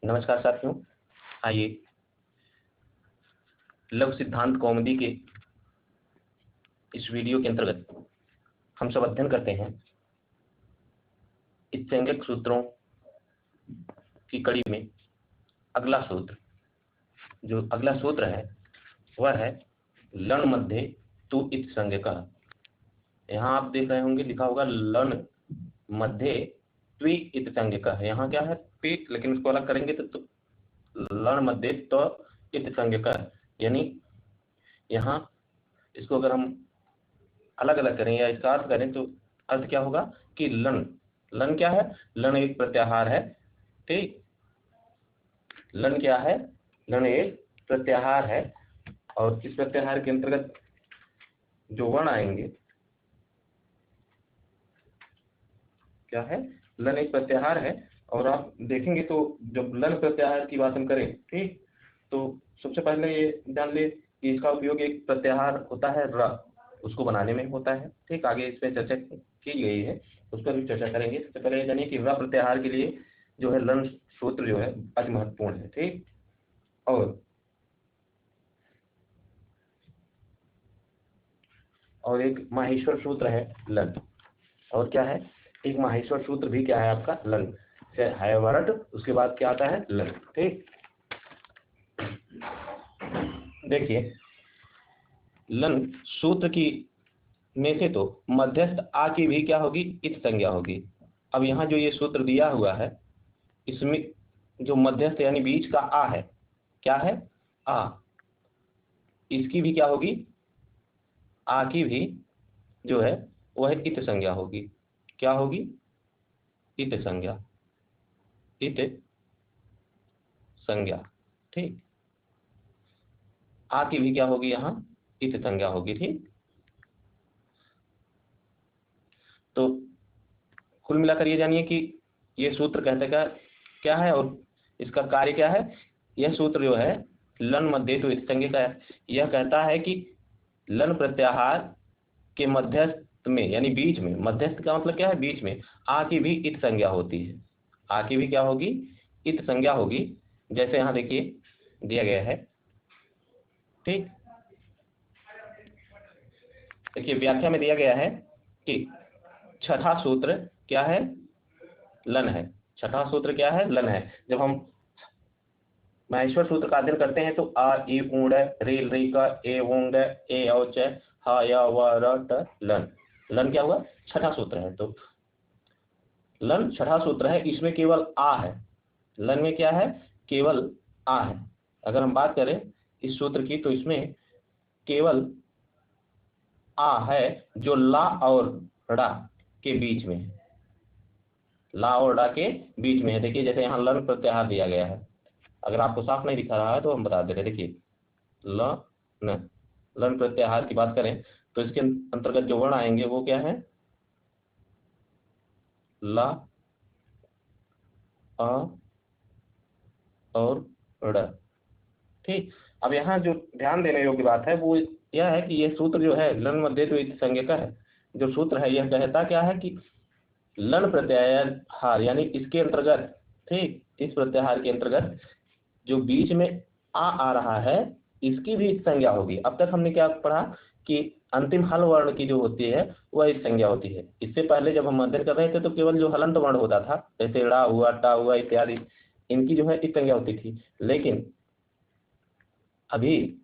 नमस्कार साथियों, आइए लघु सिद्धांत कौमुदी के इस वीडियो के अंतर्गत हम सब अध्ययन करते हैं इत्संज्ञक सूत्रों की कड़ी में अगला सूत्र। जो अगला सूत्र है वह है लन मध्ये तु इत्संज्ञकः। यहाँ आप देख रहे होंगे लिखा होगा लन मध्ये त्वि इत्संज्ञकः। यहाँ क्या है पी, लेकिन उसको अलग करेंगे तो लन मध्ये तो इत्संज्ञकः, यानी यहाँ इसको अगर हम अलग अलग करें या इसका अर्थ करें तो अर्थ क्या होगा कि लन क्या है? लन एक प्रत्याहार है। ठीक, लन क्या है? लन एक प्रत्याहार है और इस प्रत्याहार के अंतर्गत जो वर्ण आएंगे क्या है? लन एक प्रत्याहार है। और आप देखेंगे तो जब लन प्रत्याहार की बात हम करें, ठीक, तो सबसे पहले ये जान ले कि इसका उपयोग एक प्रत्याहार होता है र, उसको बनाने में होता है। ठीक, आगे इस पर चर्चा की गई है, उस पर भी चर्चा करेंगे। सबसे पहले जानिए कि र प्रत्याहार के लिए जो है लन सूत्र जो है अति महत्वपूर्ण है। ठीक, और एक माहेश्वर सूत्र है लन। और क्या है? एक माहेश्वर सूत्र भी क्या है आपका? लन से है वर्ड, उसके बाद क्या आता है? लन। ठीक, देखिए लन सूत्र की में से तो मध्यस्थ आ की भी क्या होगी? इत संज्ञा होगी। अब यहाँ जो ये सूत्र दिया हुआ है इसमें जो मध्यस्थ यानी बीच का आ है, क्या है? आ, इसकी भी क्या होगी? आ की भी जो है वह इत संज्ञा होगी। क्या होगी? इत संज्ञा, इत संज्ञा। ठीक, आ की भी क्या होगी? यहाँ इत संज्ञा होगी। ठीक, तो कुल मिलाकर ये जानिए कि ये सूत्र कहते का क्या है और इसका कार्य क्या है। यह सूत्र जो है लन मध्ये तो इत्संज्ञक है। यह कहता है कि लन प्रत्याहार के मध्यस्थ में यानी बीच में, मध्यस्थ का मतलब क्या है? बीच में आ की भी इत संज्ञा होती है। आ की भी क्या होगी? इत संज्ञा होगी। जैसे यहाँ देखिए दिया गया है। ठीक, देखिए व्याख्या में दिया गया है कि छठा सूत्र क्या है? लन है। छठा सूत्र क्या है? लन है। जब हम माहेश्वर सूत्र का अध्ययन करते हैं तो आ ई ऊंड रेल रे का ए ऊंड ए औच हा या व र ट लन। लन क्या हुआ? छठा सूत्र है। तो लन छठा सूत्र है, इसमें केवल आ है। लन में क्या है? केवल आ है। अगर हम बात करें इस सूत्र की तो इसमें केवल आ है जो ला और ड़ा के बीच में है। ला और ड़ा के बीच में है। देखिए जैसे यहाँ लन प्रत्याहार दिया गया है, अगर आपको साफ नहीं दिखा रहा है तो हम बता दे रहे। देखिए लन प्रत्याहार की बात करें तो इसके अंतर्गत जो वर्ण आएंगे वो क्या है? ला, आ और ड़। ठीक, अब यहाँ जो ध्यान देने योग्य बात है वो यह है कि यह सूत्र जो है लन मध्ये तो इत्संज्ञक है। जो सूत्र है यह कहता क्या है कि लन प्रत्याहार यानी इसके अंतर्गत, ठीक, इस प्रत्याहार के अंतर्गत जो बीच में आ रहा है इसकी भी इत संज्ञा होगी। अब तक हमने क्या पढ़ा कि अंतिम हल वर्ण की जो होती है वह इत संज्ञा होती है। इससे पहले जब हम अध्ययन कर रहे थे तो केवल जो हलंत वर्ण होता था जैसे ड़ा हुआ, टा हुआ इत्यादि, इनकी जो है इत संज्ञा होती थी। लेकिन अभी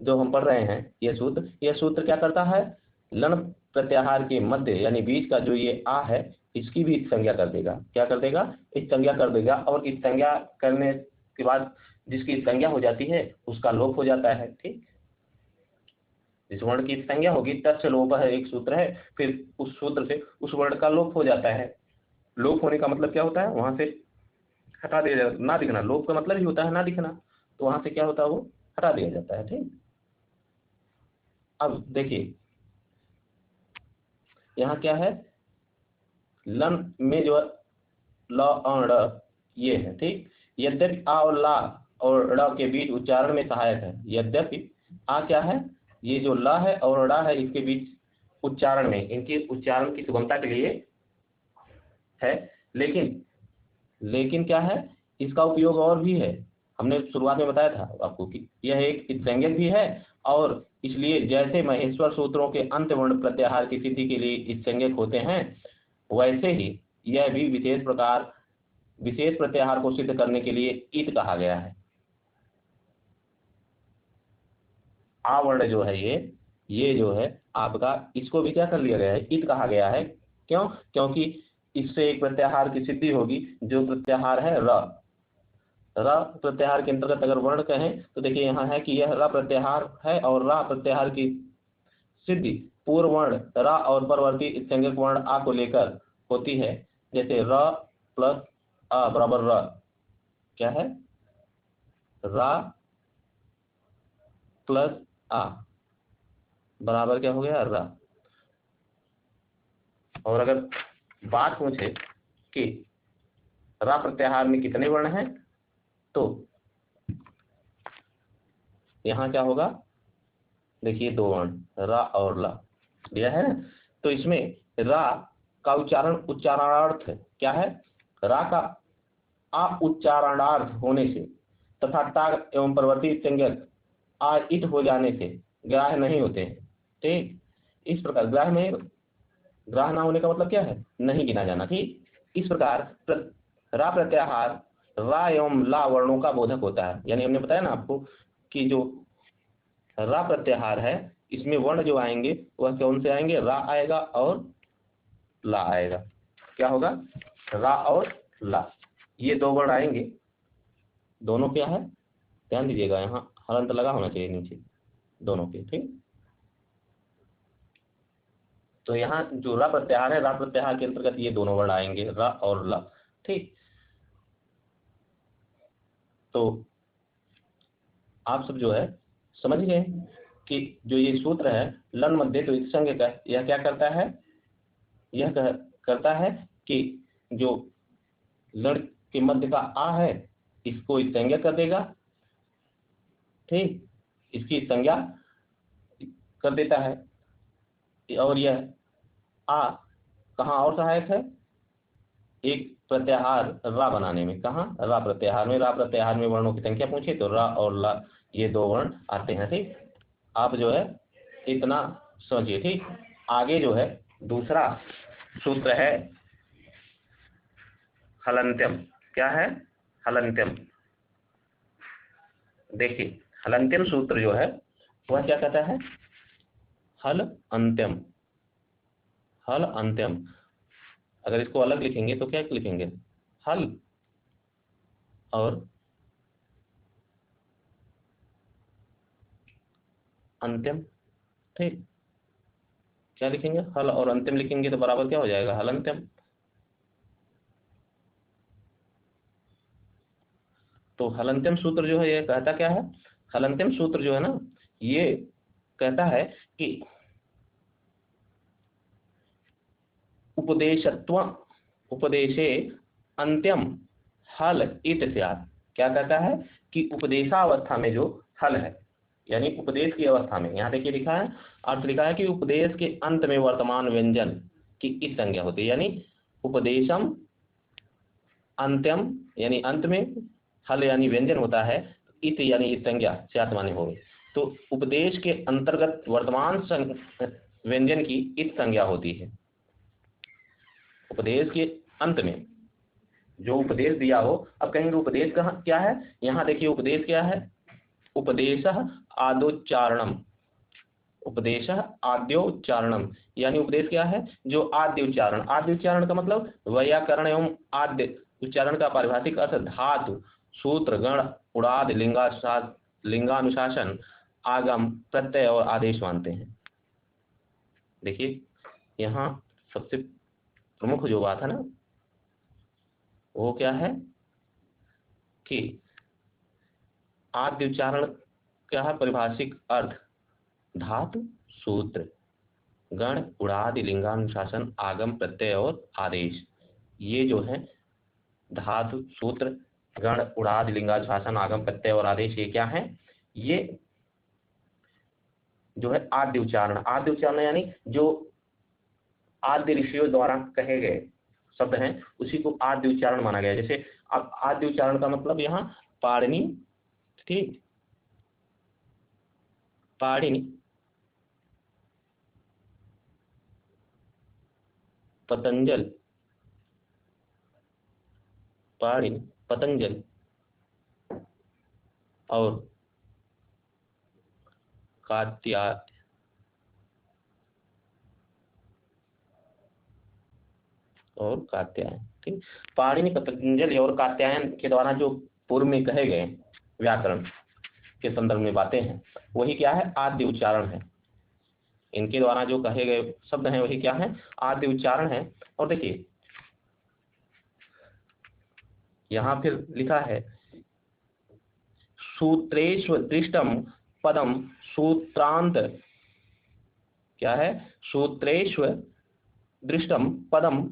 जो हम पढ़ रहे हैं यह सूत्र क्या करता है? लन प्रत्याहार के मध्य यानी बीच का जो ये आ है इसकी भी इत संज्ञा कर देगा। क्या कर देगा? इत संज्ञा कर देगा। और इत संज्ञा करने के बाद जिसकी संज्ञा हो जाती है उसका लोप हो जाता है। ठीक, जिस वर्ण की संज्ञा होगी तत्स्य लोप है, एक सूत्र है, फिर उस सूत्र से उस वर्ण का लोप हो जाता है। लोप होने का मतलब क्या होता है? वहां से हटा दिया जाता, ना दिखना। लोप का मतलब ही होता है ना दिखना, तो वहां से क्या होता है? वो हटा दिया जाता है। ठीक, अब देखिए यहाँ क्या है? लन में जो ल ड़ ये है। ठीक, यद्यपि आ और ला और ड़ के बीच उच्चारण में सहायक है। यद्यपि आ क्या है? ये जो ला है और ड़ा है इसके बीच उच्चारण में, इनके उच्चारण की सुगमता के लिए है। लेकिन क्या है? इसका उपयोग और भी है, हमने शुरुआत में बताया था आपको कि यह एक इत्संज्ञक भी है, और इसलिए जैसे महेश्वर सूत्रों के अंत वर्ण प्रत्याहार की सिद्धि के लिए इत्संज्ञक होते हैं, वैसे ही यह भी विशेष प्रत्याहार को सिद्ध करने के लिए इत कहा गया है। आवर्ण जो है ये जो है आपका, इसको भी क्या कर लिया गया है, इत कहा गया है। क्यों? क्योंकि इससे एक प्रत्याहार की सिद्धि होगी, जो प्रत्याहार है र प्रत्याहार के अंतर्गत अगर वर्ण कहें तो देखिए यहाँ है कि यह र प्रत्याहार है, और रा प्रत्याहार की सिद्धि पूर्व वर्ण रा और परवर्ती इत्संज्ञक वर्ण आ को लेकर होती है। जैसे र प्लस आ बराबर र, क्या है, रा प्लस आ बराबर क्या हो गया, रा। और अगर बात पूछे कि रा प्रत्याहार में कितने वर्ण हैं, तो यहाँ क्या होगा, देखिए 2 वर्ण रा और ला दिया है ना। तो इसमें रा का उच्चारणार्थ क्या है, रा का आ उच्चारणार्थ होने से तथा ता एवं परवर्ती इत्संज्ञक आ इत हो जाने से ग्राह्य नहीं होते हैं। ठीक, इस प्रकार ग्राह्य ना होने का मतलब क्या है, नहीं गिना जाना। ठीक, इस प्रकार रा प्रत्याहार रा एवं ला वर्णों का बोधक होता है। यानी हमने बताया ना आपको कि जो रा प्रत्याहार है, इसमें वर्ण जो आएंगे वह कौन से आएंगे, रा आएगा और ला आएगा। क्या होगा, रा और ला, ये 2 वर्ण आएंगे। दोनों क्या है, ध्यान दीजिएगा, यहाँ हलंत लगा होना चाहिए नीचे दोनों के। ठीक, तो यहाँ जो रा प्रत्याहार है, रा प्रत्याहार के अंतर्गत ये दोनों वर्ण आएंगे, रा और ला। ठीक, तो आप सब जो है समझ गए कि जो ये सूत्र है लन मध्य तो इत्संज्ञक का, यह क्या करता है, यह करता है कि जो लड़ के मध्य का आ है इसको इत्संज्ञक कर देगा। ठीक, इसकी संज्ञा कर देता है, और यह आ कहाँ और सहायक है, एक प्रत्याहार रा बनाने में। कहाँ, रा प्रत्याहार में। रा प्रत्याहार में वर्णों की संख्या पूछे तो रा और ला ये 2 वर्ण आते हैं। ठीक, आप जो है इतना समझिए। ठीक, आगे जो है दूसरा सूत्र है हलंत्यम। क्या है, हलंत्यम। देखिए हलंत्यम सूत्र जो है वह क्या कहता है, हल अंत्यम। हल अंत्यम, अगर इसको अलग लिखेंगे तो क्या लिखेंगे, हल और अंत्यम। ठीक, क्या लिखेंगे, हल और अंत्यम लिखेंगे तो बराबर क्या हो जाएगा, हल अंत्यम। तो हलंत्यम सूत्र जो है ये कहता क्या है, हलंत्यम सूत्र जो है ना ये कहता है कि उपदेशे अंत्यम हल इत स्यात्। क्या कहता है कि उपदेशावस्था में जो हल है, यानी उपदेश की अवस्था में, यहाँ देखिए लिखा है, अर्थ लिखा है कि उपदेश के अंत में वर्तमान व्यंजन की इस संज्ञा होती है। यानी उपदेशम अंत्यम, यानी अंत में हल यानी व्यंजन होता है, इत यानी इस संज्ञा स्यात् माने हो। तो उपदेश के अंतर्गत वर्तमान व्यंजन की इत संज्ञा होती है। उपदेश के अंत में जो उपदेश दिया हो, अब कहेंगे उपदेश कहाँ क्या है, यहाँ देखिए उपदेश क्या है, उपदेश आद्योच्चारणम। उपदेश आद्योच्चारणम, यानी उपदेश क्या है, जो आद्य उच्चारण। आद्य उच्चारण का मतलब वैयाकरण एवं आद्य उच्चारण का पारिभाषिक अर्थ धातु, सूत्र, गण, उड़ाद, लिंगानुशासन, आगम, प्रत्यय और आदेश मानते हैं। देखिए यहाँ सबसे प्रमुख जो बात है ना वो क्या है कि आद्य उच्चारण क्या है, परिभाषिक अर्थ धातु, सूत्र, गण, उड़ादि, लिंगानुशासन, आगम, प्रत्यय और आदेश। ये जो है धातु, सूत्र, गण, उड़ादि, लिंगानुशासन, आगम, प्रत्यय और आदेश, ये क्या है, ये जो है आद्य उच्चारण। आद्य उच्चारण यानी जो आद्य ऋषियों द्वारा कहे गए शब्द हैं उसी को आद्य उच्चारण माना गया है। जैसे अब आद्य उच्चारण का मतलब यहाँ पाणिनि, ठीक, पाणिनि, पतंजल, पाणिनि, पतंजल और कात्यायन, और कात्यायन, ठीक। पाणिनि, पतंजलि और कात्यायन के द्वारा जो पूर्व में कहे गए व्याकरण के संदर्भ में बातें हैं वही क्या है, आद्य उच्चारण है। इनके द्वारा जो कहे गए शब्द हैं वही क्या है, आद्य उच्चारण है। और देखिए यहाँ फिर लिखा है सूत्रेष्व दृष्टम पदम सूत्रांत, क्या है, सूत्रेष्व दृष्टम पदम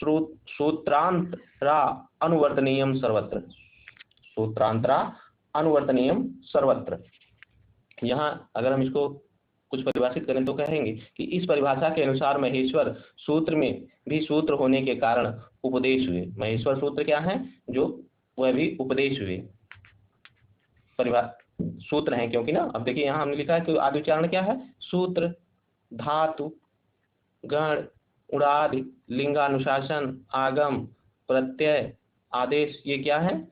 सूत्रांतरा अनुवर्तनीयम सर्वत्र, सूत्रांतरा अनुवर्तनीयम सर्वत्र। यहाँ अगर हम इसको कुछ परिभाषित करें तो कहेंगे कि इस परिभाषा के अनुसार महेश्वर सूत्र में भी सूत्र होने के कारण उपदेश हुए। महेश्वर सूत्र क्या है, जो वह भी उपदेश हुए, सूत्र हैं, क्योंकि ना अब देखिए यहाँ हमने लिखा है कि आदि उच्चारण क्या है, सूत्र, धातु, गण, उड़ादि, लिंगानुशासन, आगम, प्रत्यय, आदेश, ये क्या है,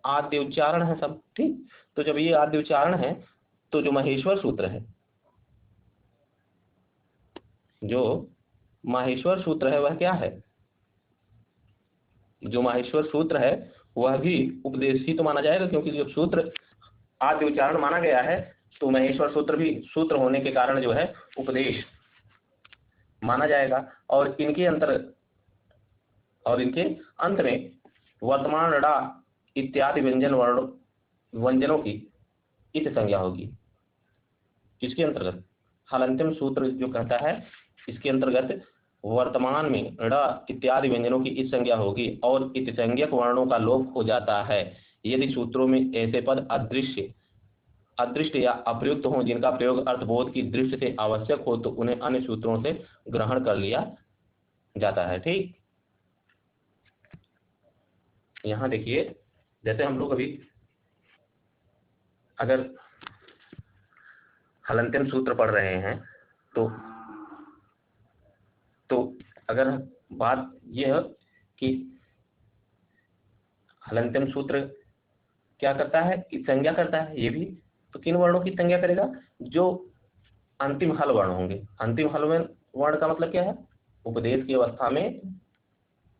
आद्य उच्चारण है सब, ठीक। तो जब ये आद्य उच्चारण है तो जो महेश्वर सूत्र है, जो माहेश्वर सूत्र है वह क्या है, जो माहेश्वर सूत्र है वह भी उपदेश ही तो माना जाएगा, क्योंकि जब सूत्र आद्य उच्चारण माना गया है तो महेश्वर सूत्र भी सूत्र होने के कारण जो है उपदेश माना जाएगा। और इनके अंत में वर्तमान ड़ा इत्यादि व्यंजनों की इत संज्ञा होगी। इसके अंतर्गत हलंत्यम सूत्र जो कहता है, इसके अंतर्गत वर्तमान में ड़ा इत्यादि व्यंजनों की इत संज्ञा होगी और इत संज्ञक वर्णों का लोप हो जाता है यदि सूत्रों में ऐसे पद अदृष्ट या अप्रयुक्त हो जिनका प्रयोग अर्थबोध की दृष्टि से आवश्यक हो, तो उन्हें अन्य सूत्रों से ग्रहण कर लिया जाता है, ठीक। यहाँ देखिए जैसे हम लोग अभी अगर हलंत्यम सूत्र पढ़ रहे हैं तो अगर बात यह कि हलंत्यम सूत्र क्या करता है, संज्ञा करता है, ये भी तो किन वर्णों की संज्ञा करेगा, जो अंतिम हल वर्ण होंगे। अंतिम हल वर्ण का मतलब क्या है, उपदेश की अवस्था में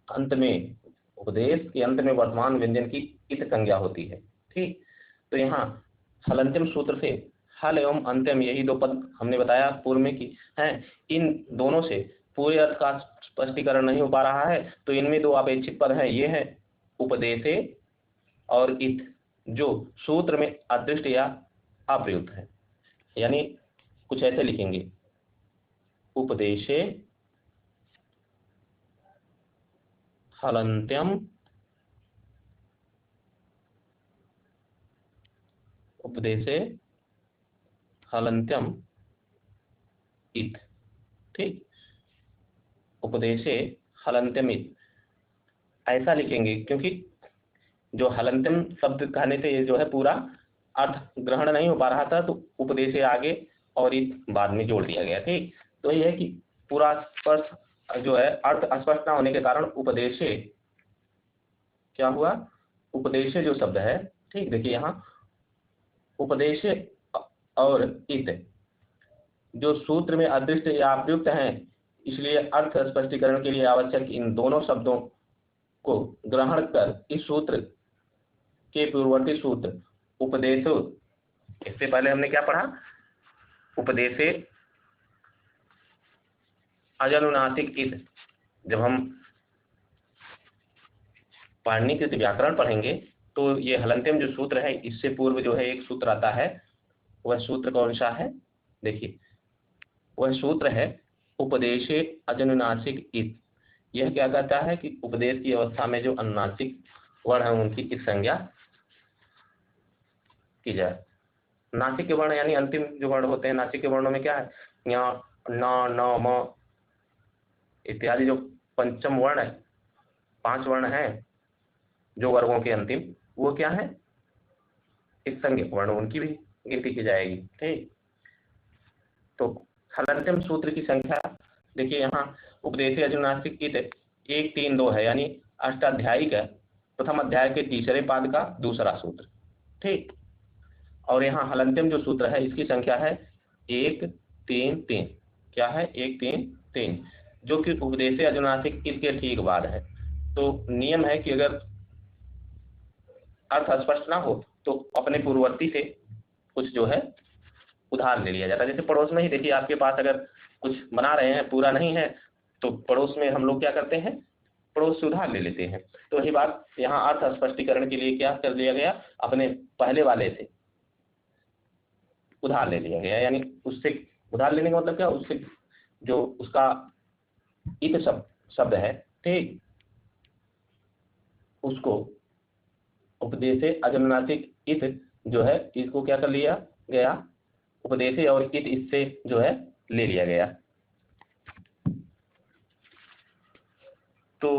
अंत में, उपदेश के अंत में वर्तमान व्यंजन की इत संज्ञा होती है, ठीक। तो यहाँ हलंत्यम सूत्र से हल एवं अंत्यम, यही दो पद हमने बताया पूर्व में कि हैं, इन दोनों से पूरे अर्थ का स्पष्टीकरण नहीं हो पा रहा है, तो इनमें दो अपेक्षित पद हैं, ये है उपदेशे और इत, जो सूत्र में अदृष्ट या अप्रयुक्त है। यानी कुछ ऐसे लिखेंगे, उपदेशे हलंत्यम, उपदेशे हलंत्यम इत, ठीक, उपदेशे हलंत्यम इत ऐसा लिखेंगे, क्योंकि जो हलंत्यम शब्द कहने से ये जो है पूरा अर्थ ग्रहण नहीं हो पा रहा था, तो उपदेशे आगे और इत बाद में जोड़ दिया गया, ठीक। तो ये है कि पूरा स्पष्ट जो है अर्थ स्पष्ट ना होने के कारण उपदेशे क्या हुआ, उपदेशे जो शब्द है, ठीक, देखिए यहाँ उपदेशे और इत जो सूत्र में अदृष्ट या अप्रयुक्त हैं, इसलिए अर्थ स्पष्टीकरण के लिए आवश्यक इन दोनों शब्दों को ग्रहण कर इस सूत्र के पूर्ववर्ती सूत्र उपदेशो, इससे पहले हमने क्या पढ़ा, उपदेशे अजनुनासिक इत, जब हम पाणिनिकृत व्याकरण पढ़ेंगे तो ये हलंत्यम जो सूत्र है, इससे पूर्व जो है एक सूत्र आता है, वह सूत्र कौन सा है, देखिए वह सूत्र है उपदेशे अजनुनासिक इत। यह क्या कहता है कि उपदेश की अवस्था में जो अनुनासिक वर्ण है उनकी इत संज्ञा की जाए। नासिक के वर्ण यानी अंतिम जो वर्ण होते हैं, नासिक के वर्णों में क्या है, यहाँ न, न, म इत्यादि जो पंचम वर्ण 5 वर्ण हैं जो वर्गों के अंतिम, वो क्या है, इस संज्ञक वर्ण, उनकी भी गिनती की जाएगी। ठीक, तो हलंत्यम सूत्र की संख्या देखिए यहाँ उपदेशीय अनुनासिक इत 1 3 2 है, यानी अष्टाध्यायी का प्रथम अध्याय के तीसरे पाद का दूसरा सूत्र। ठीक, और यहाँ हलंत्यम जो सूत्र है इसकी संख्या है 1 3 3। क्या है, 1 3 3, जो कि उपदेशीय अनुनासिक इत के ठीक बाद है। तो नियम है कि अगर अर्थ स्पष्ट ना हो तो अपने पूर्ववर्ती से कुछ जो है उधार ले लिया जाता है। जैसे पड़ोस में ही देखिए, आपके पास अगर कुछ बना रहे हैं, पूरा नहीं है, तो पड़ोस में हम लोग क्या करते हैं, पड़ोस से उधार ले लेते हैं। तो वही बात यहाँ अर्थ स्पष्टीकरण के लिए क्या कर दिया गया, अपने पहले वाले से उधार ले लिया गया। यानी उससे उधार लेने का मतलब क्या, उससे जो उसका इत शब्द है, ठीक, उसको उपदेशे अनुनासिक इत जो है इसको क्या कर लिया गया, उपदेशे और इत इससे जो है ले लिया गया। तो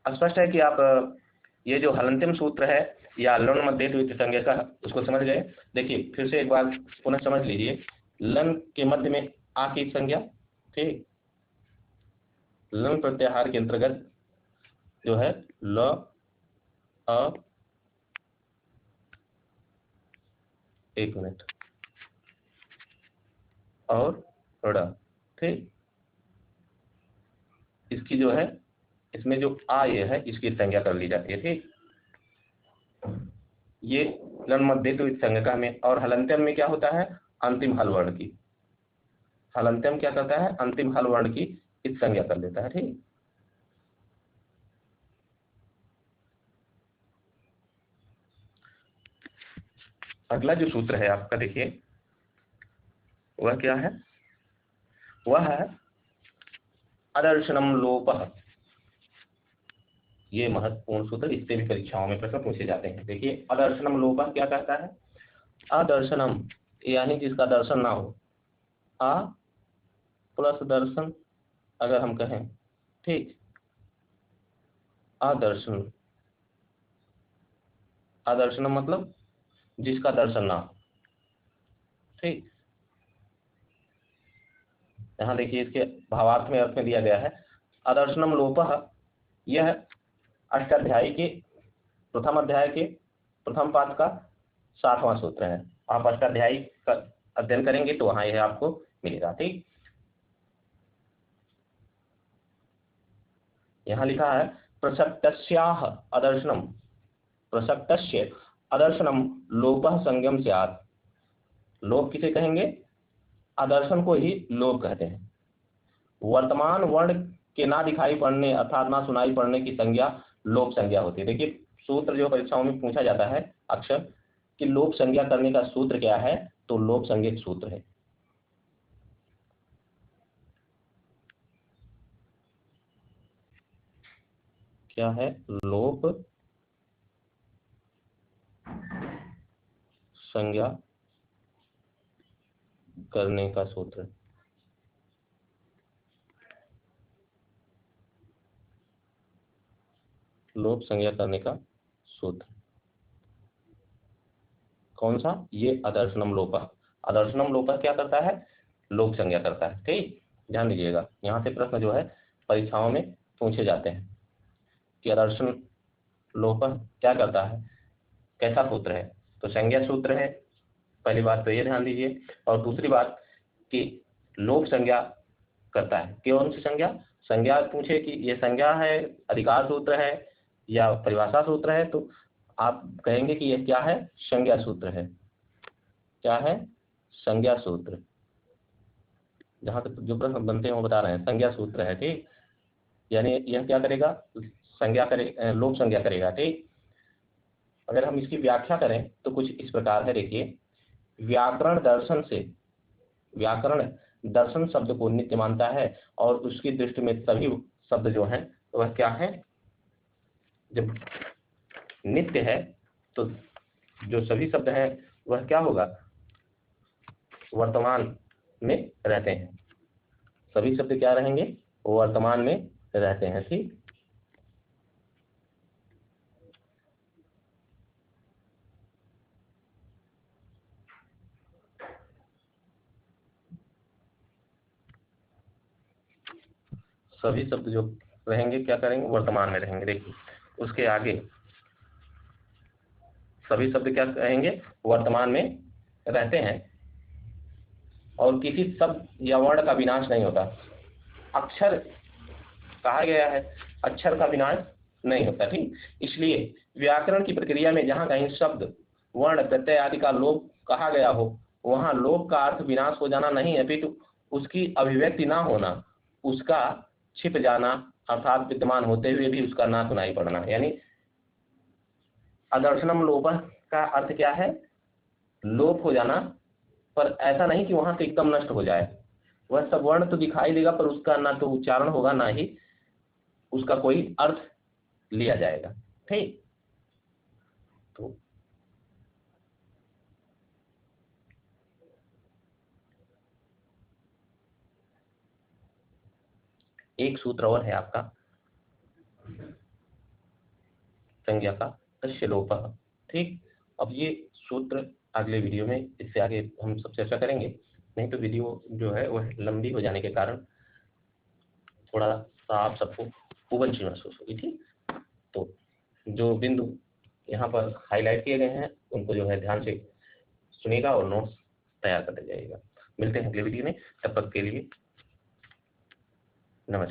स्पष्ट है कि आप ये जो हलंत्यम सूत्र है या लन मध्य द्वितीय संज्ञा का, उसको समझ गए। देखिए फिर से एक बार पुनः समझ लीजिए, लन के मध्य में आ की संज्ञा, ठीक, लन प्रत्याहार के अंतर्गत जो है ल अ, एक मिनट, और ड़, ठीक, इसकी जो है इसमें जो आ ये है इसकी संज्ञा कर ली जाती है। ठीक, ये लन मध्य द्वितीय संज्ञा में। और हलंत्यम में क्या होता है, अंतिम हल वर्ण की, हलंत्यम क्या करता है, अंतिम हल वर्ण की इस संज्ञा कर लेता है। ठीक, अगला जो सूत्र है आपका, देखिए वह क्या है, वह है अदर्शनम लोपः। ये महत्वपूर्ण सूत्र, इससे भी परीक्षाओं में प्रश्न पूछे जाते हैं। देखिए अदर्शनम लोपः क्या कहता है, अदर्शनम यानी जिसका दर्शन ना हो, आ प्लस दर्शन अगर हम कहें, ठीक, अदर्शन, अदर्शनम मतलब जिसका दर्शन ना हो। ठीक, यहाँ देखिए इसके भावार्थ में अर्थ में दिया गया है, अदर्शनम लोपः, यह अष्टाध्यायी के प्रथम अध्याय के प्रथम पाद का 7वां सूत्र है। आप अष्टाध्यायी का अध्ययन करेंगे तो वहां यह आपको मिलेगा। ठीक, यहाँ लिखा है प्रसक्तस्याह अदर्शनम, प्रसक्तस्य अदर्शनम लोपः संज्ञम स्यात्। लोप किसे कहेंगे, अदर्शन को ही लोप कहते हैं। वर्तमान वर्ण के ना दिखाई पड़ने अर्थात ना सुनाई पड़ने की संज्ञा लोप संज्ञा होती है। देखिए सूत्र जो परीक्षाओं में पूछा जाता है अक्सर कि लोप संज्ञा करने का सूत्र क्या है, तो लोप संज्ञक सूत्र है। क्या है, लोप संज्ञा करने का सूत्र, लोप संज्ञा करने का सूत्र कौन सा, ये अदर्शनम लोपः। अदर्शनम लोपः क्या करता है, लोप संज्ञा करता है। ठीक, ध्यान दीजिएगा, यहाँ से प्रश्न जो है परीक्षाओं में पूछे जाते हैं कि अदर्शन लोपः क्या करता है, कैसा सूत्र है। तो संज्ञा सूत्र है, पहली बात तो ये ध्यान दीजिए। और दूसरी बात कि लोप संज्ञा करता है। कौन सी संज्ञा, संज्ञा पूछे कि ये संज्ञा है, अधिकार सूत्र है या परिभाषा सूत्र है, तो आप कहेंगे कि यह क्या है, संज्ञा सूत्र है। क्या है, संज्ञा सूत्र। जहां तक जो प्रश्न बनते हैं वो बता रहे हैं, संज्ञा सूत्र है। ठीक, यानी यह क्या करेगा, संज्ञा करे, लोप संज्ञा करेगा। ठीक, अगर हम इसकी व्याख्या करें तो कुछ इस प्रकार है। देखिए व्याकरण दर्शन से, व्याकरण दर्शन शब्द को नित्य मानता है और उसकी दृष्टि में सभी शब्द जो हैं वह क्या है, जब नित्य है तो जो सभी शब्द हैं वह क्या होगा, वर्तमान में रहते हैं। सभी शब्द क्या रहेंगे, वो वर्तमान में रहते हैं। ठीक, सभी शब्द जो रहेंगे क्या करेंगे, वर्तमान में रहेंगे। देखिए उसके आगे सभी शब्द क्या कहेंगे, वर्तमान में रहते हैं और किसी शब्द या वर्ण का विनाश नहीं होता। अक्षर कहा गया है, अक्षर का विनाश नहीं होता। ठीक, इसलिए व्याकरण की प्रक्रिया में जहां कहीं शब्द वर्ण प्रत्यय आदि का लोप कहा गया हो, वहां लोप का अर्थ विनाश हो जाना नहीं है, अपितु उसकी अभिव्यक्ति ना होना, उसका छिप जाना, अर्थात विद्यमान होते हुए भी उसका ना सुनाई पड़ना। यानी अदर्शनम लोप का अर्थ क्या है, लोप हो जाना, पर ऐसा नहीं कि वहां से एकदम नष्ट हो जाए। वह सब वर्ण तो दिखाई देगा पर उसका ना तो उच्चारण होगा, ना ही उसका कोई अर्थ लिया जाएगा। ठीक, तो एक सूत्र और है आपका संज्ञा का तस्य लोप। ठीक, अब ये सूत्र अगले वीडियो में इससे आगे हम सब चर्चा करेंगे, नहीं तो वीडियो जो है वह लंबी हो जाने के कारण थोड़ा सा आप सबको उबंची महसूस होगी। ठीक, तो जो बिंदु यहाँ पर हाईलाइट किए गए हैं उनको जो है ध्यान से सुनिएगा और नोट्स तैयार करते जाइएगा। मिलते हैं अगले वीडियो में, तब तक के लिए नमस्कार।